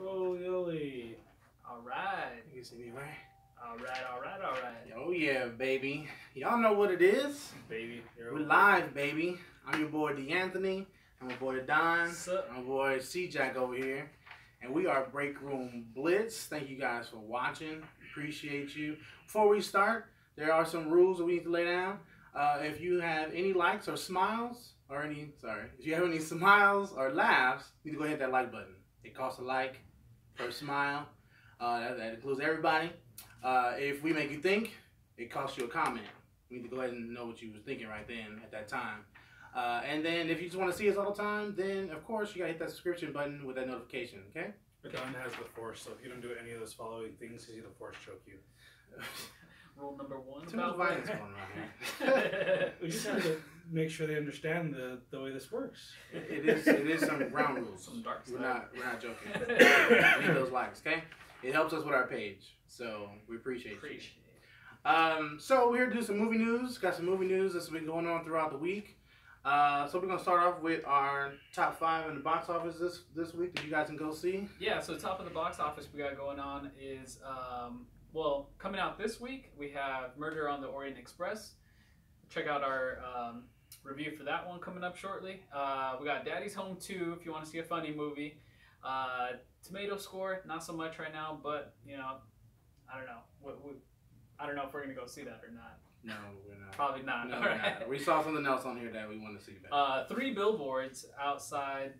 Oh, Yoli. Alright. You can see me, right? Alright. Oh, yeah, baby. Y'all know what it is. Baby. We're live, baby. I'm your boy, D'Anthony. I'm my boy, Don. I'm my boy, C-Jack over here. And we are Break Room Blitz. Thank you guys for watching. Appreciate you. Before we start, there are some rules that we need to lay down. If you have any likes or smiles, if you have any smiles or laughs, you need to go hit that like button. It costs a like per smile. That includes everybody. If we make you think, it costs you a comment. You need to go ahead and know what you was thinking right then at that time. And then if you just want to see us all the time, then of course you gotta hit that subscription button with that notification, okay? Don has the force, so if you don't do any of those following things, he's gonna force choke you. Rule number one. Too much violence going on here. We just have to make sure they understand the way this works. It is some ground rules. Some dark We're stuff. not joking. We need those likes, okay? It helps us with our page, so we appreciate you. So we're here to do some movie news. Got some movie news that's been going on throughout the week. So we're gonna start off with our top 5 in the box office this week that you guys can go see. Yeah, so top of the box office we got going on is well, coming out this week we have Murder on the Orient Express. Check out our review for that one coming up shortly. We got Daddy's Home 2 if you want to see a funny movie. Tomato score, not so much right now, but you know, I don't know. I don't know if we're gonna go see that or not. No, we're not. Probably not. No, we're not. We saw something else on here that we want to see better. 3 billboards outside.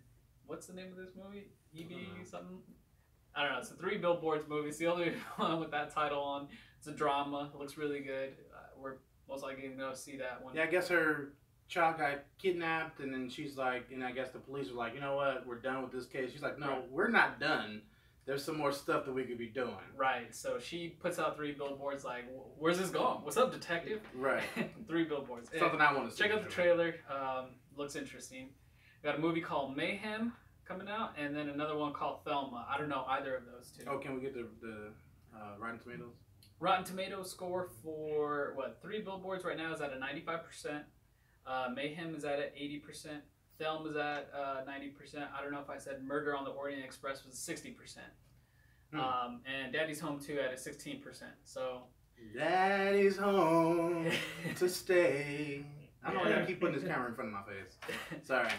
What's the name of this movie? EB something? I don't know. It's a 3 billboards movie. It's the only one with that title on. It's a drama. It looks really good. We're most likely gonna go see that one. Yeah, I guess her child got kidnapped, and then she's like, and I guess the police were like, you know what, we're done with this case. She's like, no, right. We're not done. There's some more stuff that we could be doing. Right. So she puts out 3 billboards. Like, where's this going? What's up, detective? Right. 3 billboards. Something I want to see. Check out the trailer. Looks interesting. We got a movie called Mayhem coming out, and then another one called Thelma. I don't know either of those 2. Oh, can we get the Rotten Tomatoes? Rotten Tomatoes score for what 3 billboards right now is at a 95%. Mayhem is at an 80%. Thelma is at 90%. I don't know if I said Murder on the Orient Express was 60%. And Daddy's Home 2 at a 16%. So Daddy's home to stay. I don't know. I keep putting this camera in front of my face. Sorry.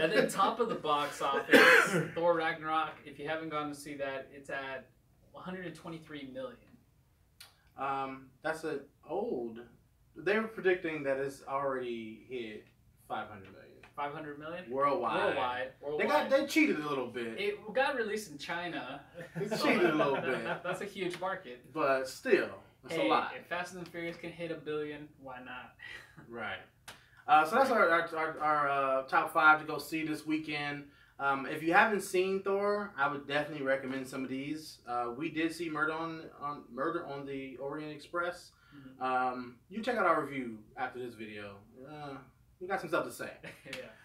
And then top of the box office, Thor Ragnarok. If you haven't gone to see that, it's at 123 million. That's an old. They were predicting that it's already hit 500 million. 500 million? Worldwide. Worldwide. They cheated a little bit. It got released in China. They cheated a little bit. That's a huge market. But still, that's a lot. If Fast and Furious can hit $1 billion, why not? Right. So that's our top 5 to go see this weekend. If you haven't seen Thor, I would definitely recommend some of these. We did see Murder on the Orient Express. You check out our review after this video. We got some stuff to say.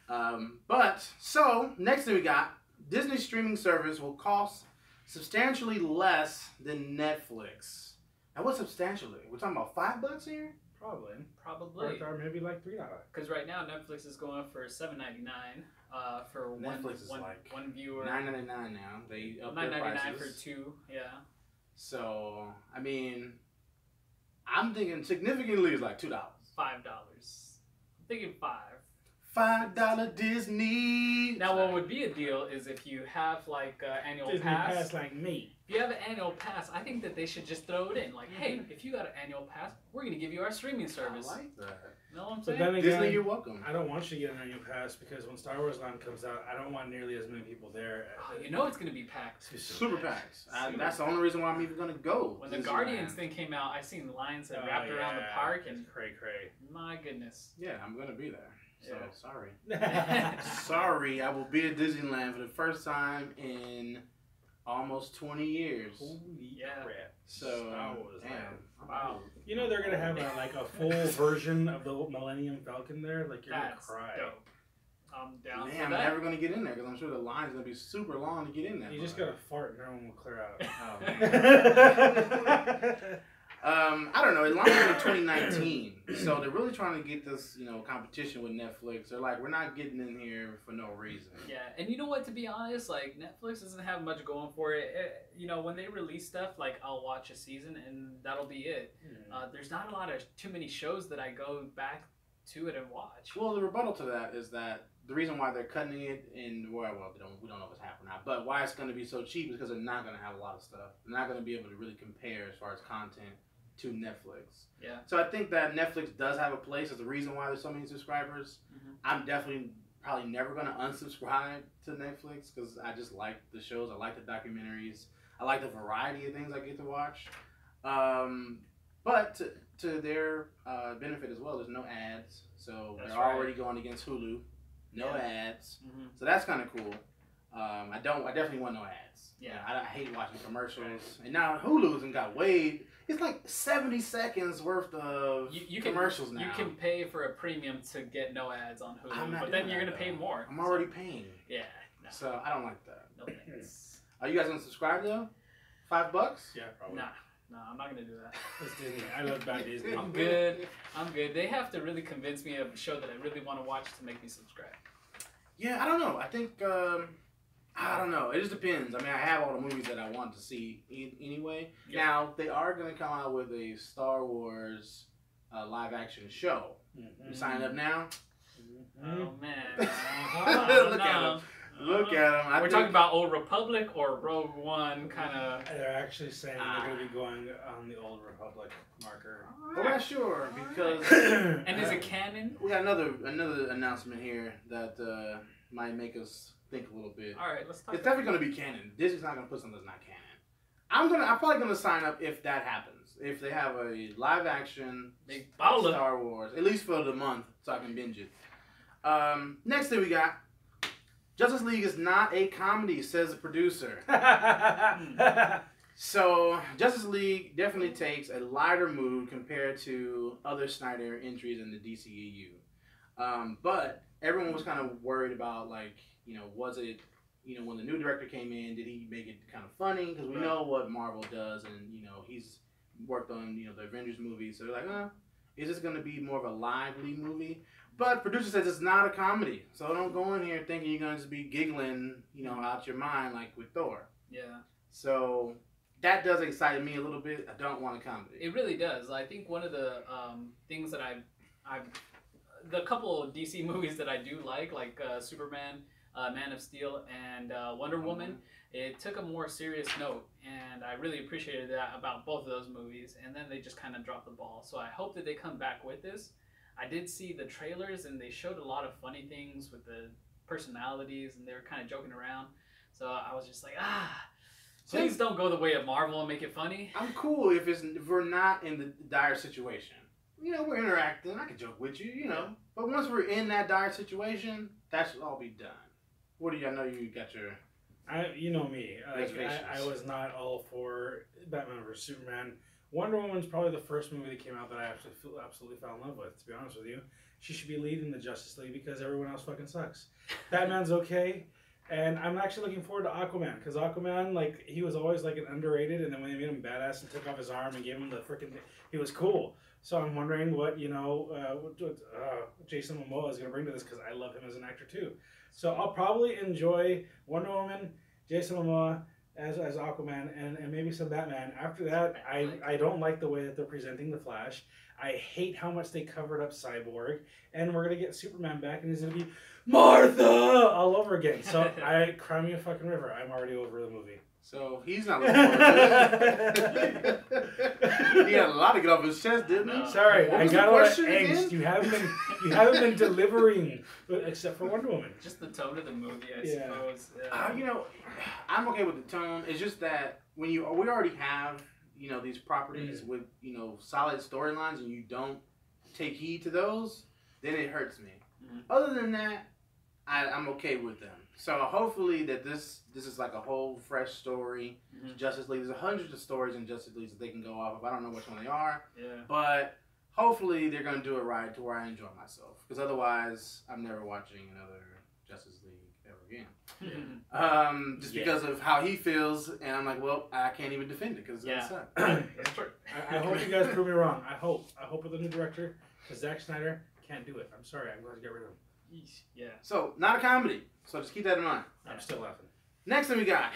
Yeah. So next thing we got, Disney streaming service will cost substantially less than Netflix. Now what's substantially? We're talking about $5 here? Probably. Or maybe like $3. Because right now Netflix is going for $7.99 for one viewer. $9.99 now. They up their $9.99 prices. for 2. Yeah. So I mean, I'm thinking significantly is like $2. $5. I'm thinking $5. $5 Disney. Now, what would be a deal is if you have like annual Disney pass like me. If you have an annual pass, I think that they should just throw it in. Like, hey, if you got an annual pass, we're gonna give you our streaming service. I like that. You know what I'm But saying? then again, Disney, you're welcome. I don't want you to get an annual pass because when Star Wars Land comes out, I don't want nearly as many people there. You know it's gonna be packed. Super packs. That's the only reason why I'm even gonna go. When the Guardians thing came out, I seen the lines that wrapped around the park and cray. my goodness. Yeah, I'm gonna be there. So Yeah. sorry. Sorry, I will be at Disneyland for the first time in almost 20 years. Holy Yeah. crap. So Star Wars damn. Land. Wow. You know they're gonna have a full version of the Millennium Falcon there. Like you're That's gonna cry. dope. I'm down Man, for I'm that. never gonna get in there because I'm sure the line's gonna be super long to get in there. You just gotta fart and everyone will clear out. Oh, I don't know. It launched in 2019, so they're really trying to get this, competition with Netflix. They're like, we're not getting in here for no reason. Yeah, and you know what? To be honest, like Netflix doesn't have much going for it. When they release stuff, like I'll watch a season and that'll be it. There's not a lot of too many shows that I go back to it and watch. Well, the rebuttal to that is that the reason why they're cutting it we don't know what's happening now, but why it's going to be so cheap is because they're not going to have a lot of stuff. They're not going to be able to really compare as far as content to Netflix. Yeah. So I think that Netflix does have a place as the reason why there's so many subscribers. I'm definitely probably never going to unsubscribe to Netflix because I just like the shows. I like the documentaries. I like the variety of things I get to watch. But to their benefit as well, there's no ads. So they're already going against Hulu. No ads. So that's kind of cool. I definitely want no ads. Yeah. I hate watching commercials. And now Hulu's and got way. It's like 70 seconds worth of commercials now. You can pay for a premium to get no ads on Hulu, but then you're going to pay more. I'm already paying. Yeah. No. So I don't like that. No thanks. Are you guys going to subscribe though? $5? Yeah, probably. No, I'm not going to do that. It's Disney. I love bad Disney. I'm good. They have to really convince me of a show that I really want to watch to make me subscribe. Yeah, I don't know. I think, I don't know. It just depends. I mean, I have all the movies that I want to see anyway. Yep. Now, they are going to come out with a Star Wars live-action show. You sign up now? Oh, man. Look at him. Look at him. We're talking about Old Republic or Rogue One kind of... They're actually saying they're going to be going on the Old Republic marker. We're not sure because... And is it canon? We got another announcement here that might make us think a little bit. All right, let's talk. It's definitely going to be canon. Disney's not going to put something that's not canon. I'm probably going to sign up if that happens. If they have a live action Star Wars, at least for the month, so I can binge it. Next thing we got. Justice League is not a comedy, says the producer. So, Justice League definitely takes a lighter mood compared to other Snyder entries in the DCEU. But everyone was kind of worried about, was it, when the new director came in, did he make it kind of funny? Because we know what Marvel does, and, he's worked on, the Avengers movies. So they're like, is this going to be more of a lively movie? But producer says it's not a comedy. So don't go in here thinking you're going to just be giggling, out your mind like with Thor. Yeah. So that does excite me a little bit. I don't want a comedy. It really does. I think one of the things that the couple of DC movies that I do like Superman, Man of Steel, and Wonder Woman, it took a more serious note. And I really appreciated that about both of those movies. And then they just kind of dropped the ball. So I hope that they come back with this. I did see the trailers, and they showed a lot of funny things with the personalities, and they were kind of joking around. So I was just like, please don't go the way of Marvel and make it funny. I'm cool if we're not in the dire situation. We're interacting. I can joke with you, But once we're in that dire situation, that should all be done. What do you? I know you got your... You know me. I was not all for Batman vs. Superman. Wonder Woman's probably the first movie that came out that I absolutely fell in love with, to be honest with you. She should be leading the Justice League because everyone else fucking sucks. Batman's okay, and I'm actually looking forward to Aquaman, because Aquaman, he was always, an underrated, and then when they made him badass and took off his arm and gave him the freaking... He was cool. So I'm wondering what, Jason Momoa is going to bring to this, because I love him as an actor, too. So I'll probably enjoy Wonder Woman, Jason Momoa, as Aquaman, and maybe some Batman. After that, I don't like the way that they're presenting the Flash. I hate how much they covered up Cyborg, and we're gonna get Superman back, and he's gonna be Martha all over again. So cry me a fucking river. I'm already over the movie. So he's not looking forward to it. He had a lot to get off his chest, didn't he? Sorry, I got a lot of angst. You haven't been delivering, except for Wonder Woman. Just the tone of the movie, I suppose. I'm okay with the tone. It's just that when we already have these properties with solid storylines, and you don't take heed to those, then it hurts me. Other than that, I'm okay with them. So hopefully that this is like a whole fresh story. Justice League. There's hundreds of stories in Justice League that they can go off of. I don't know which one they are. Yeah. But hopefully they're gonna do it right to where I enjoy myself. Because otherwise, I'm never watching another Justice League ever again. Just because of how he feels, and I'm like, well, I can't even defend it because it's gonna suck. It's true. I hope you guys prove me wrong. I hope with the new director, because Zack Snyder can't do it. I'm sorry. I'm going to get rid of him. Yeah. So not a comedy. So just keep that in mind. I'm still laughing. Next thing we got,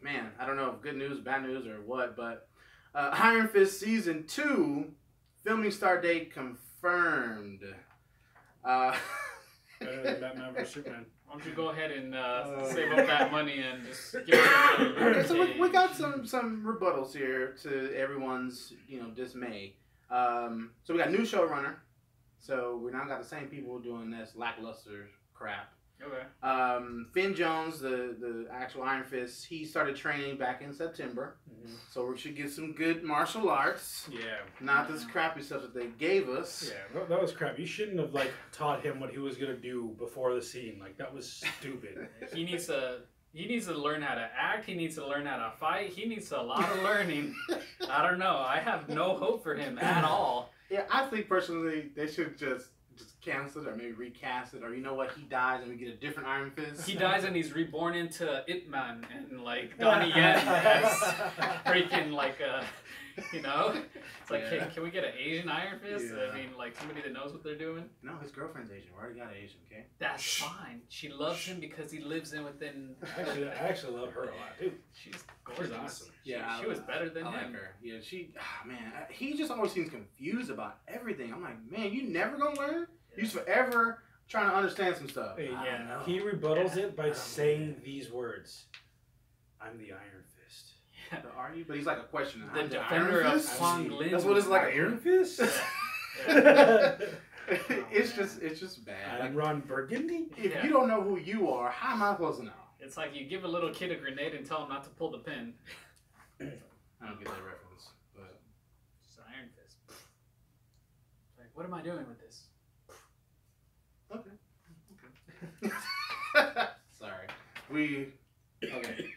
man, I don't know if good news, bad news, or what, but Iron Fist season 2 filming start date confirmed. Better than Batman vs Superman. Why don't you go ahead and save up that money and just give us Okay, so we got some rebuttals here to everyone's dismay. So we got new showrunner. So we now got the same people doing this lackluster crap. Okay. Finn Jones, the actual Iron Fist, he started training back in September. Mm-hmm. So we should get some good martial arts. Yeah. Not this crappy stuff that they gave us. Yeah, that was crap. You shouldn't have taught him what he was gonna do before the scene. That was stupid. He needs to learn how to act. He needs to learn how to fight. He needs a lot of learning. I don't know. I have no hope for him at all. Yeah, I think personally they should just cancel it or maybe recast it, or you know what, he dies and we get a different Iron Fist. He dies and he's reborn into Ip Man and Donnie Yen as freaking it's like, hey, can we get an Asian Iron Fist? Yeah. I mean, somebody that knows what they're doing. No, his girlfriend's Asian. We already got an Asian, okay? That's fine. She loves him because he lives within. I actually love her a lot, too. She's gorgeous. She's awesome. Yeah, she was better than him. Like her. Yeah, man, he just always seems confused about everything. I'm like, man, you never gonna learn? Yeah. He's forever trying to understand some stuff. Hey, he rebuttals it by saying these words: "I'm the Iron Fist." Yeah. Are you? But he's like a question. The defender of Kwang Lin. That's what it's like. Iron Fist. It's just bad. I'm Ron Burgundy. If you don't know who you are, how am I supposed to know? It's like you give a little kid a grenade and tell him not to pull the pin. I don't get that reference, but it's an Iron Fist. It's like, what am I doing with this? Okay. Sorry. Okay.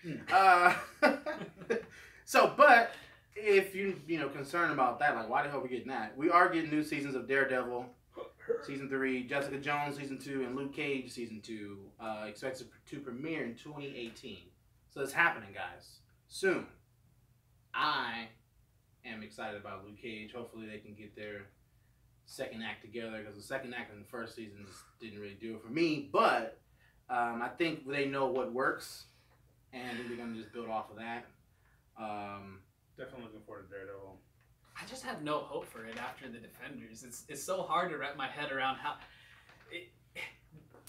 So, but if you concerned about that, why the hell are we getting that? We are getting new seasons of Daredevil, season 3, Jessica Jones season 2, and Luke Cage season 2, expected to premiere in 2018. So it's happening, guys. Soon. I am excited about Luke Cage. Hopefully they can get their second act together, because the second act in the first season just didn't really do it for me. But I think they know what works, and they're going to just build off of that. Definitely looking forward to Daredevil. I just have no hope for it after the Defenders. It's so hard to wrap my head around how...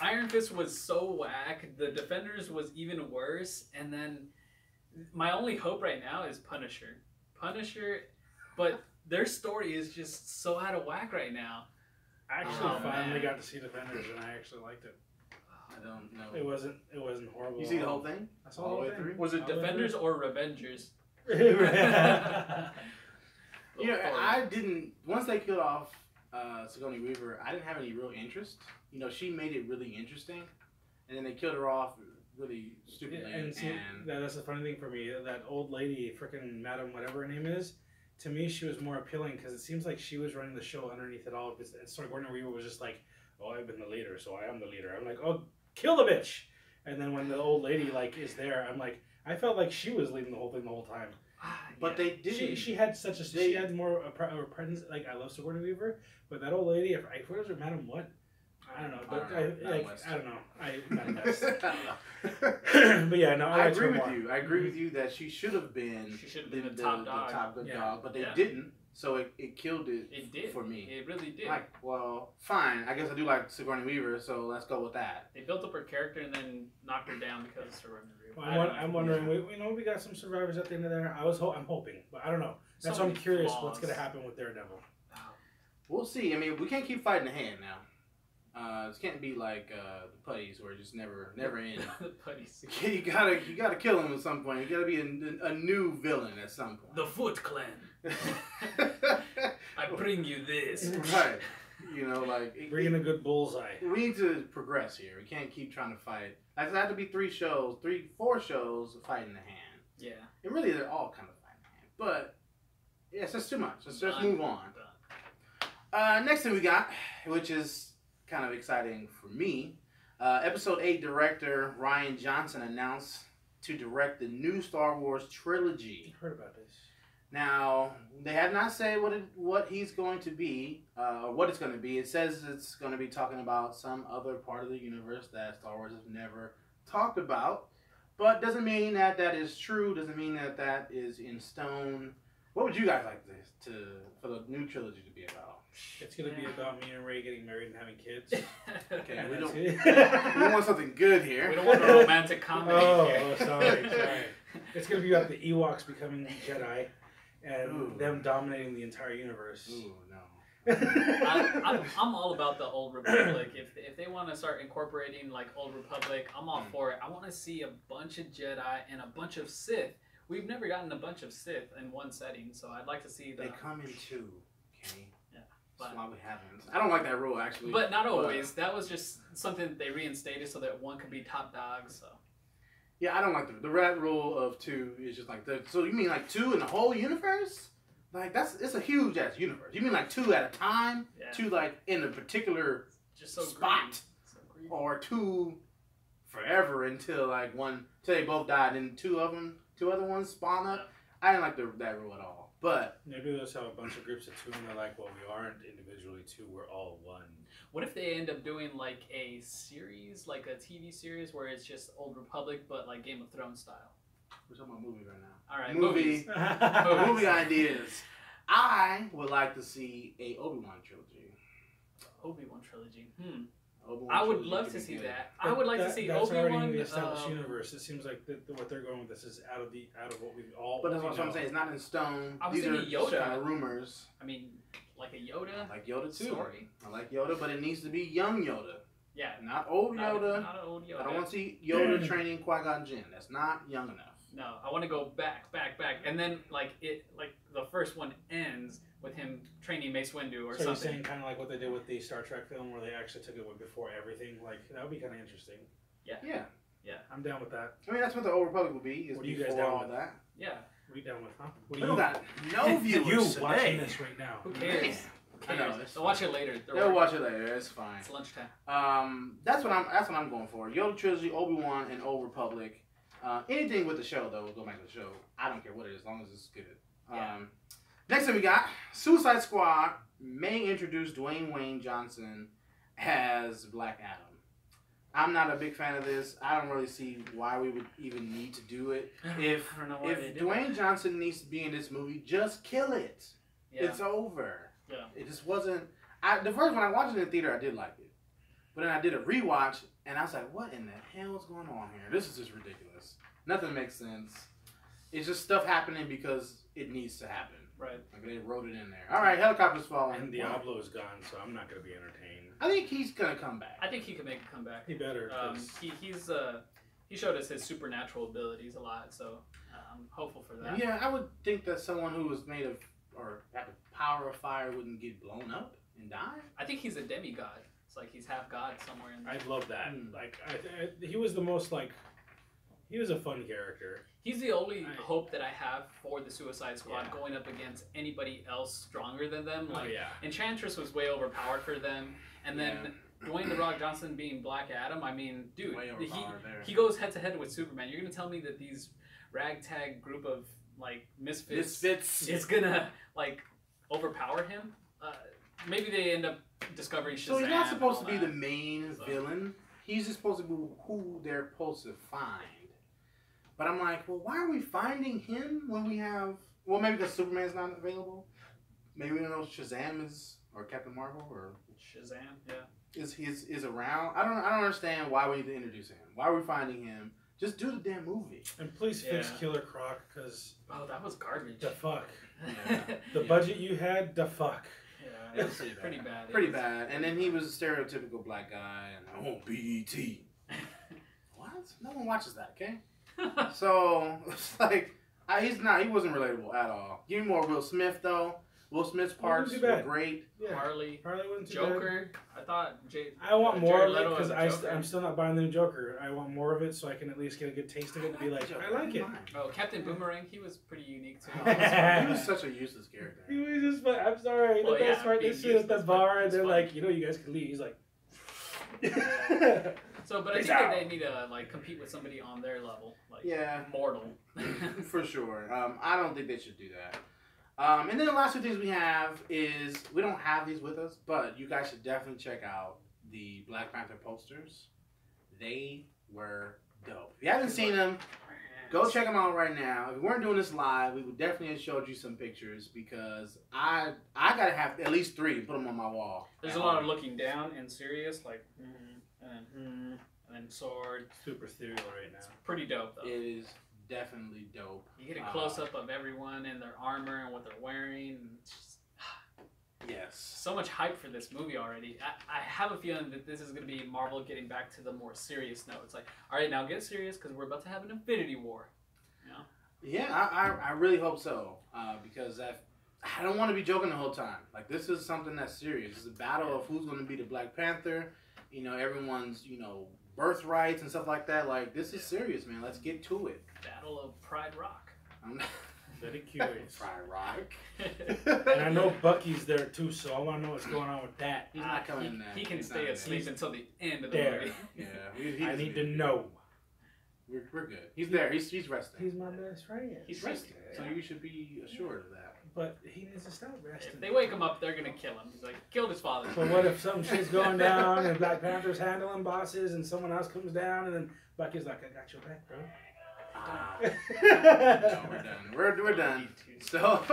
Iron Fist was so whack, the Defenders was even worse, and then my only hope right now is Punisher. But their story is just so out of whack right now. I actually finally got to see Defenders, and I actually liked it. I don't know. It wasn't horrible. You see the whole thing? I saw all the way through. Was it Defenders or Revengers? I didn't. Once they killed off Sigourney Weaver, I didn't have any real interest. She made it really interesting, and then they killed her off really stupidly. Yeah, and see, that's the funny thing for me. That old lady, freaking Madam whatever her name is, to me she was more appealing because it seems like she was running the show underneath it all. And Sigourney Weaver was just like, "Oh, I've been the leader, so I am the leader." I'm like, "Oh, kill the bitch!" And then when the old lady is there, I'm like, I felt like she was leading the whole thing the whole time. But they didn't. She had she had more a presence. I love Sigourney Weaver, but that old lady, if what was her Madam what? I don't know, but I don't know. But yeah, no, I agree with you. I agree with you that she should have been. She should have been the top dog, but they didn't. So it killed it. It did for me. It really did. Well, fine. I guess I do like Sigourney Weaver, so let's go with that. They built up her character and then knocked her down because of Sigourney Weaver. Well, I'm wondering. We got some survivors at the end of there. I'm hoping, but I don't know. That's why I'm curious what's gonna happen with Daredevil. We'll see. I mean, we can't keep fighting the hand now. This can't be like the putties where it just never end. The putties. You gotta kill him at some point. You gotta be a new villain at some point. The Foot Clan. I bring you this. Right. Bringing a good bullseye. We need to progress here. We can't keep trying to fight. It has to be 4 shows fighting the hand. Yeah. And really, they're all kind of fighting the hand. But yeah, it's just too much. Let's just move on. Next thing we got, which is kind of exciting for me, Episode 8 director Rian Johnson announced to direct the new Star Wars trilogy. I heard about this. Now, they have not said what he's going to be, or what it's going to be. It says it's going to be talking about some other part of the universe that Star Wars has never talked about. But doesn't mean that that is true. Doesn't mean that that is in stone. What would you guys like for the new trilogy to be about? It's going to be about me and Ray getting married and having kids. Okay, we want something good here. We don't want a romantic comedy. Oh, sorry. It's going to be about the Ewoks becoming Jedi and them dominating the entire universe. Ooh, no. I'm all about the Old Republic. If they want to start incorporating like Old Republic, I'm all for it. I want to see a bunch of Jedi and a bunch of Sith. We've never gotten a bunch of Sith in one setting, so I'd like to see They come in two, okay? Yeah. That's why we haven't. I don't like that rule, actually. But not always. That was just something that they reinstated so that one could be top dog, so. Yeah, I don't like the red rule of two is just like so you mean like two in the whole universe? Like it's a huge ass universe. You mean like two at a time? Yeah. Two like in a particular just so spot, or two forever until they both died and two other ones spawn up. I didn't like that rule at all. But maybe they'll just have a bunch of groups of two and they're like, well, we aren't individually two, we're all one. What if they end up doing like a series, like a TV series where it's just Old Republic but like Game of Thrones style? We're talking about movies right now. All right, movie ideas. I would like to see a Obi-Wan trilogy. Obi-Wan trilogy. Obi-Wan I would trilogy love to see that. I would like to see that's Obi-Wan. Already in the established universe. It seems like what they're going with this is out of what we've all. But that's what I'm saying. It's not in stone. I was These are Yoda. just kind of rumors. I mean, like a Yoda. I like Yoda too. Story. I like Yoda, but it needs to be young Yoda. Yeah. Not old Yoda. Not an old Yoda. I don't want to see Yoda training Qui-Gon Jinn. That's not young enough. No, I want to go back, and then the first one ends with him training Mace Windu or something. So you're saying kind of like what they did with the Star Trek film, where they actually took it before everything. Like that would be kind of interesting. Yeah. I'm down with that. I mean, that's what the Old Republic would be. Is what are you guys before down all with? that? Yeah. What are you down with, huh? What We got no viewers you watching this right now. Who cares? I know. They'll watch it later. They'll watch it later. It's fine. It's lunchtime. That's what I'm going for. Yoda trilogy, Obi-Wan, and Old Republic. Anything with the show though, we'll go back to the show. I don't care what it is, as long as it's good. Next thing we got, Suicide Squad may introduce Dwayne Johnson as Black Adam. I'm not a big fan of this. I don't really see why we would even need to do it. If Dwayne Johnson needs to be in this movie, just kill it. Yeah. It's over. Yeah. It just wasn't. The first when I watched it in the theater, I did like it, but then I did a rewatch and I was like, "What in the hell is going on here? This is just ridiculous. Nothing makes sense. It's just stuff happening because it needs to happen." Right. Like they wrote it in there. All right, helicopter's falling. And Diablo is gone, so I'm not going to be entertained. I think he's going to come back. I think he can make a comeback. He better. He showed us his supernatural abilities a lot, so I'm hopeful for that. Yeah, I would think that someone who was made of or had the power of fire wouldn't get blown up and die. I think he's a demigod. It's like he's half god somewhere in there. I'd love that. Like he was the most he was a fun character. He's the only hope that I have for the Suicide Squad going up against anybody else stronger than them. Enchantress was way overpowered for them, and then Dwayne "The Rock" Johnson being Black Adam. I mean, dude, he goes head to head with Superman. You're gonna tell me that these ragtag group of misfits is gonna overpower him? Maybe they end up discovering Shazam. So he's not supposed to be the main villain. He's just supposed to be who they're supposed to find. But I'm like, well, why are we finding him when we have... Well, maybe because Superman's not available. Maybe we don't know Shazam is... Or Captain Marvel, or... Shazam, yeah. Is around. I don't understand why we need to introduce him. Why are we finding him? Just do the damn movie. And please fix Killer Croc, because... Oh, that was garbage. The fuck. The budget you had, the fuck. Yeah, it was pretty bad. Pretty bad. And then he was a stereotypical black guy, and I want BET. What? No one watches that, okay? So, it's like, he wasn't relatable at all. Give me more Will Smith, though. Will Smith's parts were great. Yeah. Harley wasn't too Joker. Bad. I thought I want more of it because I'm still not buying the new Joker. I want more of it so I can at least get a good taste of it and be like, I like it. Oh, Captain Boomerang, he was pretty unique too. He was such a useless character. He was just, I'm sorry. The best part, they sit at the bar and they're like, you guys can leave. He's like, So, but I think that they need to like compete with somebody on their level, like mortal. For sure. I don't think they should do that. And then the last two things we have is we don't have these with us, but you guys should definitely check out the Black Panther posters. They were dope. If you haven't seen them, go check them out right now. If we weren't doing this live, we would definitely have showed you some pictures because I gotta have at least 3 and put them on my wall. There's a lot of looking down and serious, like and then sword. Super ethereal right now. It's pretty dope though. It is definitely dope. You get a close up of everyone and their armor and what they're wearing. And it's just, yes. So much hype for this movie already. I have a feeling that this is going to be Marvel getting back to the more serious note. It's like, all right, now get serious because we're about to have an Infinity War. You know? Yeah, I really hope so because I don't want to be joking the whole time. Like, this is something that's serious. It's a battle of who's going to be the Black Panther. You know, everyone's, birthrights and stuff like that. Like, this is serious, man. Let's get to it. Battle of Pride Rock. I'm very curious. Pride Rock. And I know Bucky's there too, so I want to know what's going on with that. He's not coming in there. He can stay asleep until the end of the movie. Yeah, I need to know. We're good. He's there. He's resting. He's my best friend. He's resting. So you should be assured of that. But he needs to stop resting. If they wake him up, they're gonna kill him. He's like, killed his father. So what if some shit's going down and Black Panther's handling bosses and someone else comes down and then Bucky's like, I got your back, bro. No, we're done. We're done. So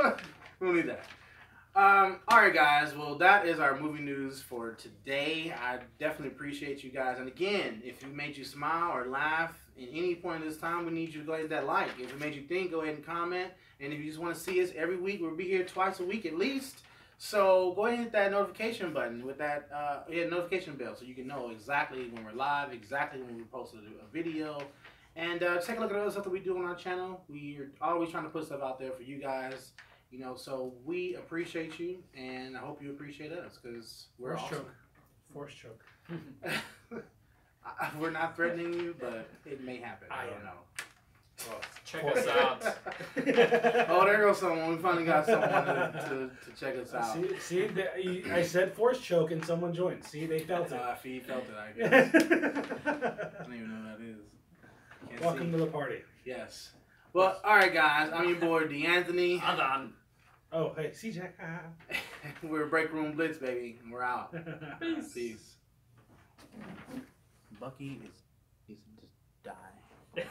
we'll need that. Alright guys, well that is our movie news for today. I definitely appreciate you guys. And again, if it made you smile or laugh at any point in this time, we need you to go ahead and hit that like. If it made you think, go ahead and comment. And if you just want to see us every week, we'll be here twice a week at least. So go ahead and hit that notification button with that notification bell so you can know exactly when we're live, exactly when we post a video. And take a look at all the stuff that we do on our channel. We're always trying to put stuff out there for you guys. So we appreciate you, and I hope you appreciate us because we're awesome. Force choke. We're not threatening you, but it may happen. I don't know. Well, check us out. Oh, there goes someone. We finally got someone to check us out. See, I said force choke and someone joined. See, they felt it. He felt it, I guess. I don't even know what that is. Welcome to the party. Yes. Well, all right, guys. I'm your boy, D'Anthony. I'm on. Oh, hey, CJ. We're Break Room Blitz, baby. We're out. Peace. Bucky is just die.